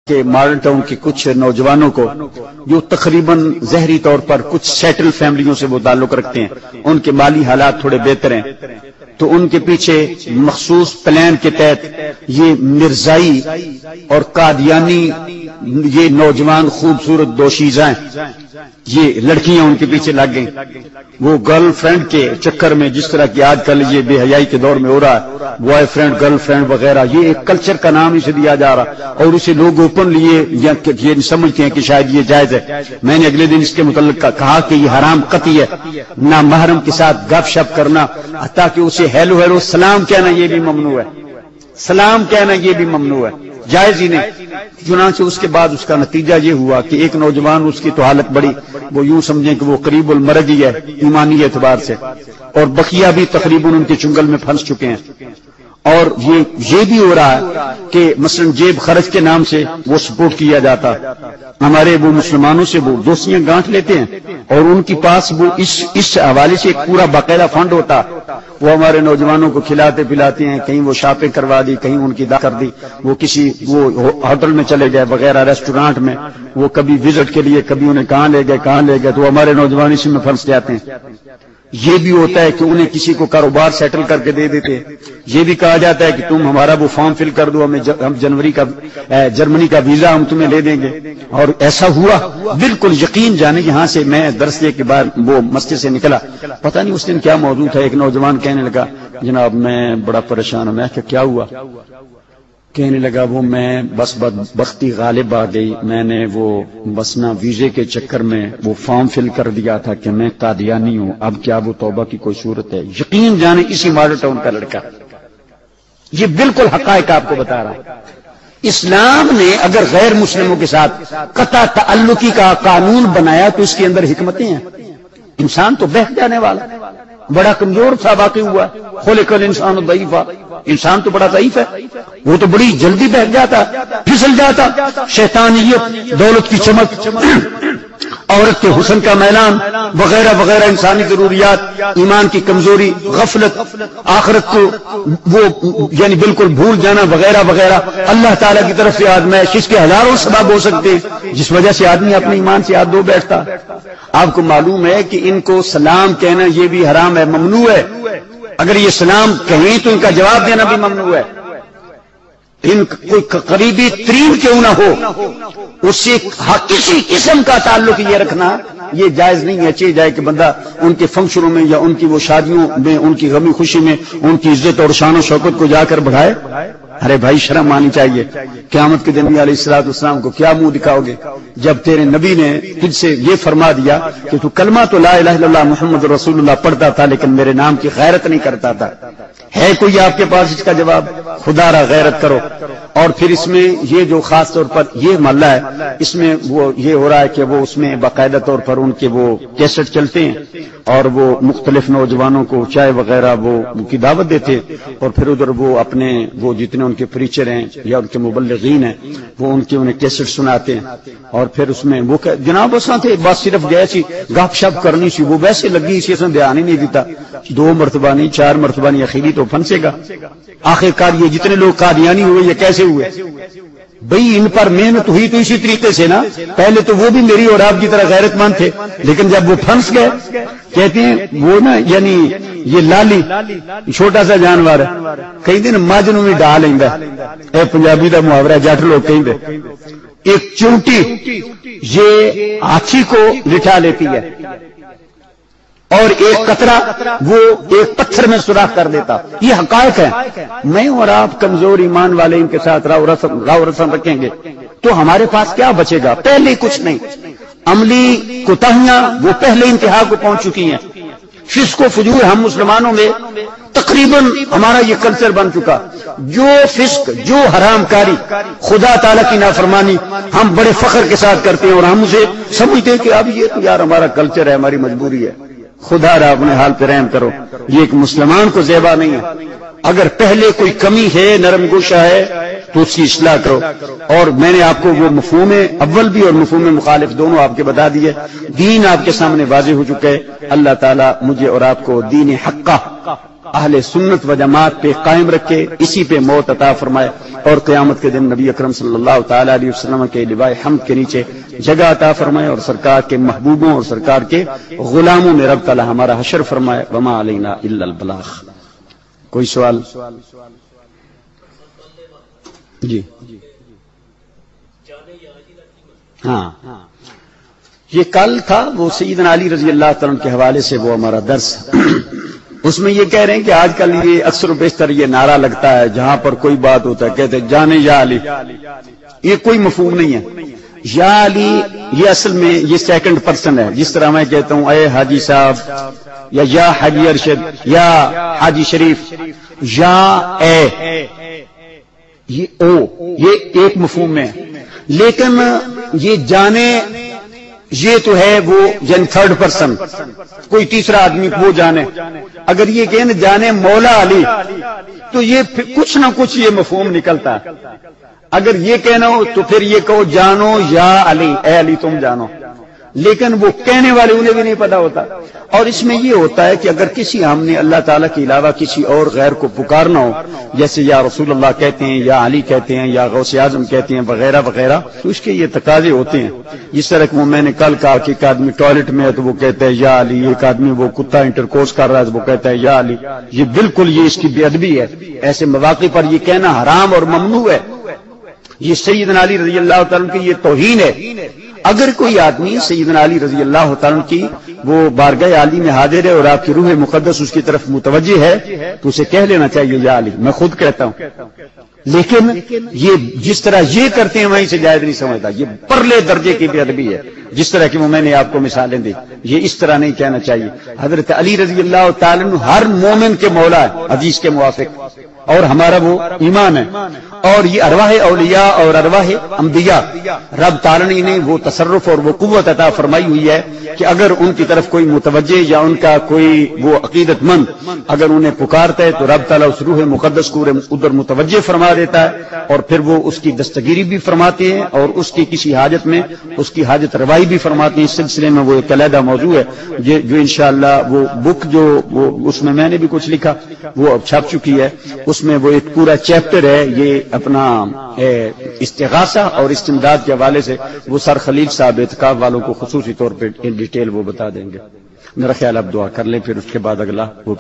کہ modern town کے کچھ نوجوانوں کو جو تقریباً ظاہری طور پر کچھ سیٹل فیملیوں سے وہ تعلق رکھتے ہیں، ان کے مالی حالات تھوڑے بہتر ہیں، تو ان کے پیچھے مخصوص پلان کے تحت یہ مرزائی اور قادیانی یہ نوجوان خوبصورت دوشیزاں یہ لڑکیاں ان کے پیچھے لگ گئیں، وہ گرل فرینڈ کے چکر میں، جس طرح کہ آج کل یہ بے حیائی کے دور میں ہو رہا ہے، بوائے فرینڈ گرل فرینڈ وغیرہ، یہ ایک کلچر کا نام اسے دیا جا رہا اور اسے لوگ اوپن لیے یہ سمجھتے ہیں کہ شاید یہ جائز ہے۔ میں نے اگلے دن اس کے متعلق کہا کہ یہ حرام قطعی ہے، نہ محرم کے ساتھ گپ شپ کرنا، حتیٰ کہ اسے ہیلو ہیلو سلام کہنا یہ بھی ممنوع ہے، سلام کہنا یہ بھی ممنوع ہے، جائز ہی نہیں۔ چنانچہ اس کے بعد اس کا نتیجہ یہ ہوا کہ ایک نوجوان، اس کی تو حالت بڑی، وہ یوں سمجھیں کہ وہ قریب المرگ ہی ہے ایمانی اعتبار سے، اور بقیہ بھی تقریباً ان کے چنگل میں پھنس چکے ہیں۔ اور یہ بھی ہو رہا ہے کہ مثلا جیب خرچ کے نام سے وہ سپورٹ کیا جاتا، ہمارے وہ مسلمانوں سے وہ دوستیاں گانٹ لیتے ہیں اور ان کے پاس وہ اس حوالے سے ایک پورا باقاعدہ فنڈ ہوتا، وہ ہمارے نوجوانوں کو کھلاتے پلاتے ہیں، کہیں وہ شاپنگ کروا دی، کہیں ان کی کر دی، وہ کسی وہ ہوٹل میں چلے گئے وغیرہ، ریسٹورانٹ میں وہ کبھی وزٹ کے لیے، کبھی انہیں کہاں لے گئے تو ہمارے نوجوان اسی میں پھنس جاتے ہیں۔ یہ بھی ہوتا ہے کہ انہیں کسی کو کاروبار سیٹل کر کے دے دیتے ہیں، یہ بھی کہا جاتا ہے کہ تم ہمارا وہ فارم فل کر دو، ہم جرمنی کا ویزا ہم تمہیں لے دیں گے، اور ایسا ہوا بالکل یقین جانے۔ یہاں سے میں درس دے کے بعد وہ مسجد سے نکلا، پتہ نہیں اس دن کیا موضوع تھا، ایک نوجوان کہنے لگا جناب میں بڑا پریشان ہوں۔ میں کہ کیا ہوا؟ کہنے لگا وہ میں بس بدبختی غالب آ گئی، میں نے وہ بس نہ ویزے کے چکر میں وہ فارم فل کر دیا تھا کہ میں قادیانی ہوں، اب کیا وہ توبہ کی کوئی صورت ہے؟ یقین جانے اسی ماڈل ٹاؤن کا لڑکا، یہ بالکل حقائق آپ کو بتا رہا ہے۔ اسلام نے اگر غیر مسلموں کے ساتھ قطع تعلقی کا قانون بنایا تو اس کے اندر حکمتیں ہیں۔ انسان تو بہک جانے والا، بڑا کمزور تھا، واقع ہوا خلق الانسان ضعیفا، انسان تو بڑا ضعیف ہے، وہ تو بڑی جلدی بہک جاتا، پھسل جاتا۔ شیطانیت، دولت کی چمک، عورت کے حسن کا میلان وغیرہ وغیرہ، انسانی ضروریات، ایمان کی کمزوری، غفلت، آخرت کو وہ یعنی بالکل بھول جانا وغیرہ وغیرہ، اللہ تعالیٰ کی طرف سے آزمائش، اس کے ہزاروں سبب ہو سکتے ہیں جس وجہ سے آدمی اپنے ایمان سے ہاتھ دھو بیٹھتا۔ آپ کو معلوم ہے کہ ان کو سلام کہنا یہ بھی حرام ہے، ممنوع ہے، اگر یہ سلام کہیں تو ان کا جواب دینا بھی ممنوع ہے۔ ان کوئی قریبی ترین کیوں نہ ہو اس سے کسی قسم کا تعلق یہ رکھنا یہ جائز نہیں ہے۔ چاہے جائے کہ بندہ ان کے فنکشنوں میں یا ان کی وہ شادیوں میں، ان کی غمی خوشی میں ان کی عزت اور شان و شوکت کو جا کر بڑھائے، ارے بھائی شرم آنی چاہیے۔ قیامت کے دن علیہ الصلوۃ والسلام کو کیا منہ دکھاؤ گے جب تیرے نبی نے تجھ سے یہ فرما دیا کہ تو کلمہ تو لا الہ الا اللہ محمد رسول اللہ پڑھتا تھا لیکن میرے نام کی غیرت نہیں کرتا تھا؟ ہے کوئی آپ کے پاس اس کا جواب؟ خدا را غیرت کرو۔ اور پھر اس میں یہ جو خاص طور پر یہ محلہ ہے، اس میں وہ یہ ہو رہا ہے کہ وہ اس میں باقاعدہ طور پر ان کے وہ کیسٹ چلتے ہیں اور وہ مختلف نوجوانوں کو چائے وغیرہ وہ کی دعوت دیتے، اور پھر ادھر وہ اپنے وہ جتنے ان کے پریچر ہیں یا ان کے مبلغین ہیں وہ ان کے انہیں کیسٹ سناتے ہیں، اور پھر اس میں وہ جناب اساں تھے بس صرف گئے سی گپ شپ کرنی سی، وہ ویسے لگی اسی سے دھیان ہی نہیں دیتا، 2 مرتبہ نہیں 4 مرتبہ نہیں، اخیری تو پھنسے گا۔ آخرکار یہ جتنے لوگ قادیانی ہوئے یہ کیسے ہوئے؟ بھئی ان پر محنت ہوئی تو اسی طریقے سے نا، پہلے تو وہ بھی میری اور آپ کی طرح غیرت مند تھے، لیکن جب وہ پھنس گئے، کہتے ہیں وہ نا یعنی یہ لالی چھوٹا سا جانور ہے، کئی دن مجھ نوں بھی ڈال لیندا، اے پنجابی دا محاورہ جٹ لوگ کہندے، ایک چونٹی یہ ہاتھی کو لٹھا لیتی ہے اور ایک قطرہ وہ ایک پتھر میں سوراخ کر دیتا۔ یہ حقائق ہے۔ میں اور آپ کمزور ایمان والے ان کے ساتھ راو رسم رکھیں گے تو ہمارے پاس کیا بچے گا؟ پہلے کچھ نہیں، عملی کوتاہیاں وہ پہلے انتہا کو پہنچ چکی ہیں۔ فسق و فجور ہم مسلمانوں میں تقریباً ہمارا یہ کلچر بن چکا، جو فسق، جو حرام کاری، خدا تعالیٰ کی نافرمانی ہم بڑے فخر کے ساتھ کرتے ہیں اور ہم اسے سمجھتے ہیں کہ اب یہ تو یار ہمارا کلچر ہے، ہماری مجبوری ہے۔ خدا را اپنے حال پہ رحم کرو، یہ ایک مسلمان کو زیبا نہیں ہے۔ اگر پہلے کوئی کمی ہے، نرم گوشہ ہے تو اس کی اصلاح کرو۔ اور میں نے آپ کو وہ مفہوم اول بھی اور مفہوم مخالف دونوں آپ کے بتا دیے، دین آپ کے سامنے واضح ہو چکا ہے۔ اللہ تعالیٰ مجھے اور آپ کو دین حقہ اہل سنت و جماعت پہ قائم رکھے، اسی پہ موت عطا فرمائے۔ اور قیامت کے دن نبی اکرم صلی اللہ تعالی علیہ وسلم کے لواء حمد کے نیچے جگہ عطا فرمائے، اور سرکار کے محبوبوں اور سرکار کے غلاموں میں رب تعالی ہمارا حشر فرمائے۔ وما علینا الا البلاغ۔ کوئی سوال؟ جی ہاں، یہ کل تھا وہ سیدنا علی رضی اللہ تعالیٰ عنہ کے حوالے سے وہ ہمارا درس، اس میں یہ کہہ رہے ہیں کہ آج کل یہ اکثر و بیشتر یہ نعرہ لگتا ہے جہاں پر کوئی بات ہوتا ہے کہتے ہیں جانے یا علی، یہ کوئی مفہوم نہیں ہے۔ یا علی یہ اصل میں یہ سیکنڈ پرسن ہے، جس طرح میں کہتا ہوں اے حاجی صاحب یا حاجی ارشد یا حاجی شریف یا اے، یہ او یہ ایک مفہوم میں ہے، لیکن یہ جانے یہ تو ہے وہ یعنی تھرڈ پرسن، کوئی تیسرا آدمی وہ جانے۔ اگر یہ کہیں جانے مولا علی تو یہ کچھ نہ کچھ یہ مفہوم نکلتا ہے۔ اگر یہ کہنا ہو تو پھر یہ کہو جانو یا علی، اے علی تم جانو، لیکن وہ کہنے والے انہیں بھی نہیں پتا ہوتا۔ اور اس میں یہ ہوتا ہے کہ اگر کسی ہم نے اللہ تعالیٰ کے علاوہ کسی اور غیر کو پکارنا ہو، جیسے یا رسول اللہ کہتے ہیں یا علی کہتے ہیں یا غوث اعظم کہتے ہیں وغیرہ وغیرہ، تو اس کے یہ تقاضے ہوتے ہیں۔ جس طرح کہ وہ میں نے کل کہا کہ ایک آدمی ٹوائلٹ میں ہے تو وہ کہتا ہے یا علی، ایک آدمی وہ کتا انٹرکورس کر رہا ہے تو وہ کہتا ہے یا علی، یہ بالکل یہ اس کی بے ادبی ہے۔ ایسے مواقع پر یہ کہنا حرام اور ممنوع ہے، یہ سیدنا علی رضی اللہ تعالیٰ کی یہ توہین ہے۔ اگر کوئی آدمی سیدنا علی رضی اللہ تعالیٰ کی وہ بارگاہ عالی میں حاضر ہے اور آپ کی روح مقدس اس کی طرف متوجہ ہے تو اسے کہہ لینا چاہیے یا علی، میں خود کہتا ہوں، لیکن یہ جس طرح یہ کرتے ہیں وہیں سے جائز نہیں سمجھتا، یہ پرلے درجے کی بے ادبی ہے۔ جس طرح کی وہ میں نے آپ کو مثالیں دی، یہ اس طرح نہیں کہنا چاہیے۔ حضرت علی رضی اللہ تعالیٰ عنہ ہر مومن کے مولا ہے حدیث کے موافق، اور ہمارا وہ ایمان ہے۔ اور یہ ارواح اولیاء اور ارواح انبیاء رب تعالیٰ نے انہیں وہ تصرف اور وہ قوت عطا فرمائی ہوئی ہے کہ اگر ان کی طرف کوئی متوجہ یا ان کا کوئی وہ عقیدت مند اگر انہیں پکارتا ہے تو رب تعالیٰ اس روح مقدس کو ادھر متوجہ فرما دیتا ہے، اور پھر وہ اس کی دستگیری بھی فرماتے ہیں اور اس کی کسی حاجت میں اس کی حاجت روائی بھی فرماتے ہیں۔ اس سلسلے میں وہ ایک علیحدہ موضوع ہے جو انشاءاللہ وہ بک جو وہ اس میں نے بھی کچھ لکھا وہ اب چھپ چکی ہے، اس میں وہ ایک پورا چیپٹر ہے یہ اپنا استغاثہ اور استمداد کے حوالے سے، وہ سر خلیل صاحب اعتکاف والوں کو خصوصی طور پہ ان ڈیٹیل وہ بتا دیں گے۔ میرا خیال اب دعا کر لیں، پھر اس کے بعد اگلا وہ